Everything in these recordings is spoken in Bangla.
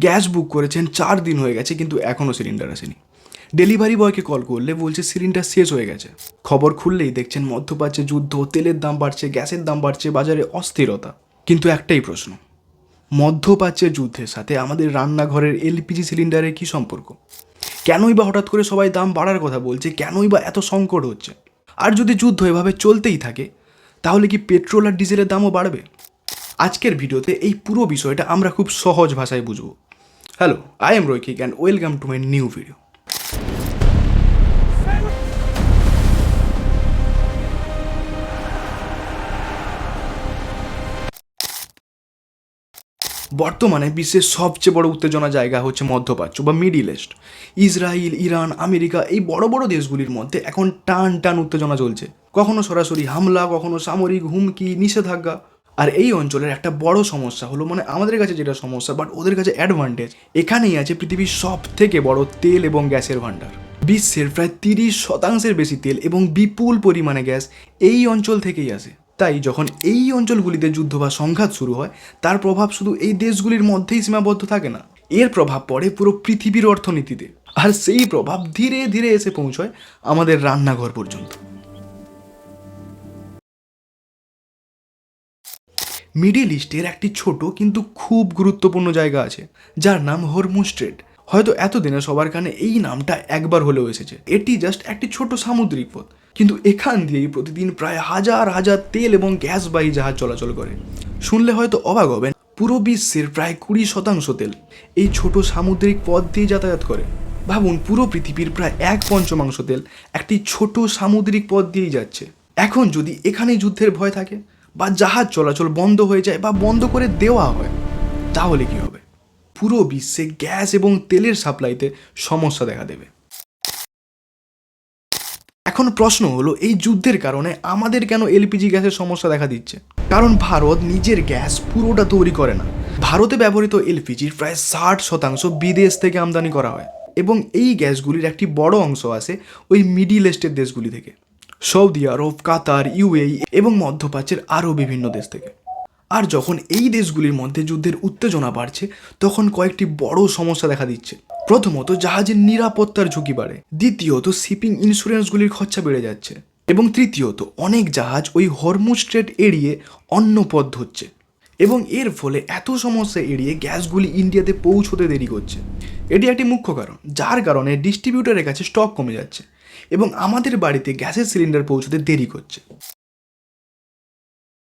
গ্যাস বুক করেছেন 4 দিন হয়ে গেছে, কিন্তু এখনও সিলিন্ডার আসেনি। ডেলিভারি বয়কে কল করলে বলছে সিলিন্ডার শেষ হয়ে গেছে। খবর খুললেই দেখছেন মধ্যপ্রাচ্যে যুদ্ধ, তেলের দাম বাড়ছে, গ্যাসের দাম বাড়ছে, বাজারে অস্থিরতা। কিন্তু একটাই প্রশ্ন, মধ্যপ্রাচ্যের যুদ্ধের সাথে আমাদের রান্নাঘরের এলপিজি সিলিন্ডারের কী সম্পর্ক? কেনই বা হঠাৎ করে সবাই দাম বাড়ার কথা বলছে? কেনই বা এত সংকট হচ্ছে? আর যদি যুদ্ধ এভাবে চলতেই থাকে, তাহলে কি পেট্রোল আর ডিজেলের দামও বাড়বে? আজকের ভিডিওতে এই পুরো বিষয়টা আমরা খুব সহজ ভাষায় বুঝব। Hello, I am Raikik and welcome to my new video. বর্তমানে বিশ্বের সবচেয়ে বড় উত্তেজনা জায়গা হচ্ছে মধ্যপ্রাচ্য বা middle east. Israel, Iran, America, এই বড় বড় দেশগুলির মধ্যে এখন টান টান উত্তেজনা চলছে। কখনো সরাসরি হামলা, কখনো সামরিক হুমকি, নিষেধাজ্ঞা। আর এই অঞ্চলের একটা বড় সমস্যা হলো, মানে আমাদের কাছে যেটা সমস্যা বাট ওদের কাছে অ্যাডভান্টেজ, এখানেই আছে পৃথিবীর সব থেকে বড় তেল এবং গ্যাসের ভাণ্ডার। বিশ্বের প্রায় 30% বেশি তেল এবং বিপুল পরিমাণে গ্যাস এই অঞ্চল থেকেই আসে। তাই যখন এই অঞ্চলগুলিতে যুদ্ধ বা সংঘাত শুরু হয়, তার প্রভাব শুধু এই দেশগুলির মধ্যেই সীমাবদ্ধ থাকে না, এর প্রভাব পড়ে পুরো পৃথিবীর অর্থনীতিতে। আর সেই প্রভাব ধীরে ধীরে এসে পৌঁছয় আমাদের রান্নাঘর পর্যন্ত। মিডিল ইস্টের একটি ছোট কিন্তু খুব গুরুত্বপূর্ণ জায়গা আছে, যার নাম হরমুজ স্ট্রেট। হয়তো এতদিনে সবার কানে এই নামটা একবার হলেও এসেছে। এটি জাস্ট একটি ছোট সামুদ্রিক পথ, কিন্তু এখান দিয়েই প্রতিদিন প্রায় হাজার হাজার তেল এবং গ্যাসবাহী জাহাজ চলাচল করে। শুনলে হয়তো অবাক হবেন, পুরো বিশ্বের প্রায় 20% তেল এই ছোট সামুদ্রিক পথ দিয়ে যাতায়াত করে। ভাবুন, পুরো পৃথিবীর প্রায় 1/5 তেল একটি ছোট সামুদ্রিক পথ দিয়েই যাচ্ছে। এখন যদি এখানে যুদ্ধের ভয় থাকে, বা জাহাজ চলাচল বন্ধ হয়ে যায় বা বন্ধ করে দেওয়া হয়, তাহলে কি হবে? পুরো বিশ্বে গ্যাস এবং তেলের সাপ্লাইতে সমস্যা দেখা দেবে। এখন প্রশ্ন হলো, এই যুদ্ধের কারণে আমাদের কেন এলপিজি গ্যাসের সমস্যা দেখা দিচ্ছে? কারণ ভারত নিজের গ্যাস পুরোটা তৈরি করে না। ভারতে ব্যবহৃত এলপিজির প্রায় 60% বিদেশ থেকে আমদানি করা হয়, এবং এই গ্যাসগুলির একটি বড় অংশ আসে ওই মিডিল ইস্টের দেশগুলি থেকে, সৌদি আরব, কাতার, ইউএই এবং মধ্যপ্রাচ্যের আরও বিভিন্ন দেশ থেকে। আর যখন এই দেশগুলির মধ্যে যুদ্ধের উত্তেজনা বাড়ছে, তখন কয়েকটি বড় সমস্যা দেখা দিচ্ছে। প্রথমত, জাহাজের নিরাপত্তার ঝুঁকি বাড়ে। দ্বিতীয়ত, শিপিং ইন্স্যুরেন্সগুলির খরচা বেড়ে যাচ্ছে। এবং তৃতীয়ত, অনেক জাহাজ ওই হরমুজ স্ট্রেট এড়িয়ে অন্য পথ ধরছে, এবং এর ফলে এত সমস্যা এড়িয়ে গ্যাসগুলি ইন্ডিয়াতে পৌঁছতে দেরি করছে। এটি একটি মুখ্য কারণ, যার কারণে ডিস্ট্রিবিউটারের কাছে স্টক কমে যাচ্ছে এবং আমাদের বাড়িতে গ্যাসের সিলিন্ডার পৌঁছতে দেরি করছে।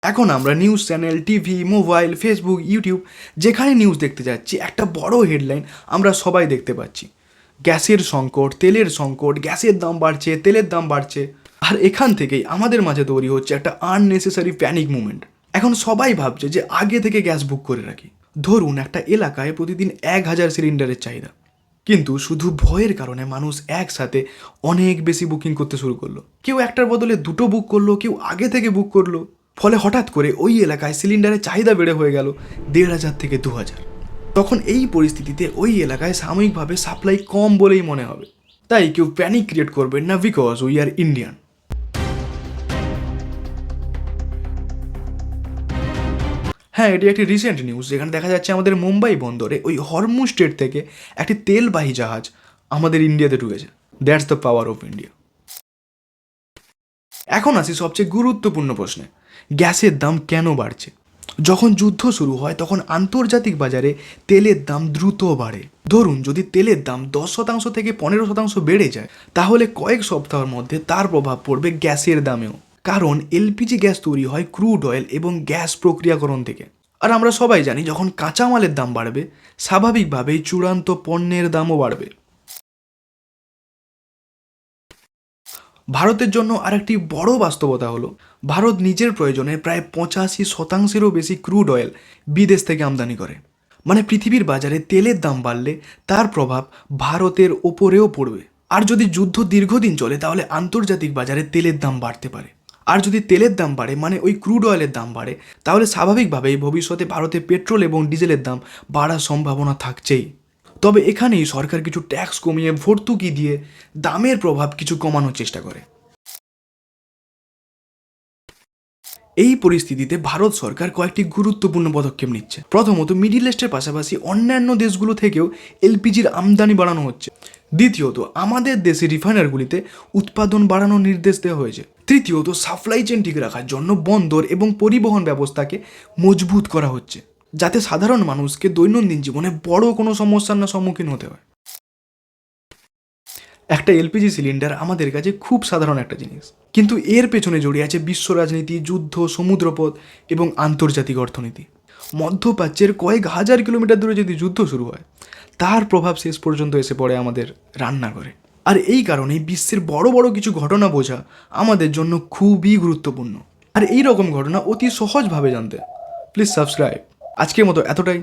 এখন আমরা news channel, TV, mobile, Facebook, YouTube, যেখানে নিউজ দেখতে যাচ্ছি, একটা বড় হেডলাইন আমরা সবাই দেখতে পাচ্ছি: গ্যাসের সংকট, তেলের সংকট, গ্যাসের দাম বাড়ছে, তেলের দাম বাড়ছে। আর এখান থেকেই আমাদের মাঝে তৈরি হচ্ছে একটা আননেসেসারি প্যানিক মুভমেন্ট। এখন সবাই ভাবছে যে আগে থেকে গ্যাস বুক করে রাখি। ধরুন, একটা এলাকায় প্রতিদিন 1000 সিলিন্ডারের চাহিদা, কিন্তু শুধু ভয়ের কারণে মানুষ একসাথে অনেক বেশি বুকিং করতে শুরু করলো। কেউ একটার বদলে দুটো বুক করলো, কেউ আগে থেকে বুক করলো। ফলে হঠাৎ করে ওই এলাকায় সিলিন্ডারের চাহিদা বেড়ে হয়ে গেল 1500 থেকে 2000। তখন এই পরিস্থিতিতে ওই এলাকায় সাময়িকভাবে সাপ্লাই কম বলেই মনে হবে। তাই কেউ প্যানিক ক্রিয়েট করবেন না, বিকজ উই আর ইন্ডিয়ান। হ্যাঁ, এটি একটি রিসেন্ট নিউজ, যেখানে দেখা যাচ্ছে আমাদের মুম্বাই বন্দরে ওই হরমুজ স্ট্রেট থেকে একটি তেলবাহী জাহাজ আমাদের ইন্ডিয়াতে ঢুকেছে। That's the power of India. এখন আসি সবচেয়ে গুরুত্বপূর্ণ প্রশ্নে: গ্যাসের দাম কেন বাড়ছে? যখন যুদ্ধ শুরু হয়, তখন আন্তর্জাতিক বাজারে তেলের দাম দ্রুত বাড়ে। ধরুন, যদি তেলের দাম 10% থেকে 15% বেড়ে যায়, তাহলে কয়েক সপ্তাহের মধ্যে তার প্রভাব পড়বে গ্যাসের দামেও। কারণ এলপিজি গ্যাস তৈরি হয় ক্রুড অয়েল এবং গ্যাস প্রক্রিয়াকরণ থেকে। আর আমরা সবাই জানি, যখন কাঁচামালের দাম বাড়বে, স্বাভাবিকভাবেই চূড়ান্ত পণ্যের দামও বাড়বে। ভারতের জন্য আরেকটি বড় বাস্তবতা হলো, ভারত নিজের প্রয়োজনে প্রায় 85%-এরও বেশি ক্রুড অয়েল বিদেশ থেকে আমদানি করে। মানে পৃথিবীর বাজারে তেলের দাম বাড়লে তার প্রভাব ভারতের ওপরেও পড়বে। আর যদি যুদ্ধ দীর্ঘদিন চলে, তাহলে আন্তর্জাতিক বাজারে তেলের দাম বাড়তে পারে। আর যদি তেলের দাম বাড়ে, মানে ওই ক্রুড অয়েলের দাম বাড়ে, তাহলে স্বাভাবিকভাবেই ভবিষ্যতে ভারতে পেট্রোল এবং ডিজেলের দাম বাড়ার সম্ভাবনা থাকছেই। তবে এখানেই সরকার কিছু ট্যাক্স কমিয়ে, ভর্তুকি দিয়ে দামের প্রভাব কিছু কমানোর চেষ্টা করে। এই পরিস্থিতিতে ভারত সরকার কয়েকটি গুরুত্বপূর্ণ পদক্ষেপ নিচ্ছে। প্রথমত, মিডিল ইস্টের পাশাপাশি অন্যান্য দেশগুলো থেকেও এলপিজির আমদানি বাড়ানো হচ্ছে। দ্বিতীয়ত, আমাদের দেশের রিফাইনারিগুলিতে উৎপাদন বাড়ানোর নির্দেশ দেওয়া হয়েছে। তৃতীয়ত, সাপ্লাই চেন ঠিক রাখার জন্য বন্দর এবং পরিবহন ব্যবস্থাকে মজবুত করা হচ্ছে, যাতে সাধারণ মানুষকে দৈনন্দিন জীবনে বড় কোনো সমস্যার না সম্মুখীন হতে হয়। একটা এলপিজি সিলিন্ডার আমাদের কাছে খুব সাধারণ একটা জিনিস, কিন্তু এর পেছনে জড়িয়ে আছে বিশ্ব রাজনীতি, যুদ্ধ, সমুদ্রপথ এবং আন্তর্জাতিক অর্থনীতি। মধ্যপ্রাচ্যের কয়েক হাজার কিলোমিটার দূরে যদি যুদ্ধ শুরু হয়, তার প্রভাব শেষ পর্যন্ত এসে পড়ে আমাদের রান্নাঘরে। আর এই কারণেই বিশ্বের বড় বড় কিছু ঘটনা বোঝা আমাদের জন্য খুবই গুরুত্বপূর্ণ। আর এই রকম ঘটনা অতি সহজভাবে জানতে প্লিজ সাবস্ক্রাইব। আজকের মতো এতটাই।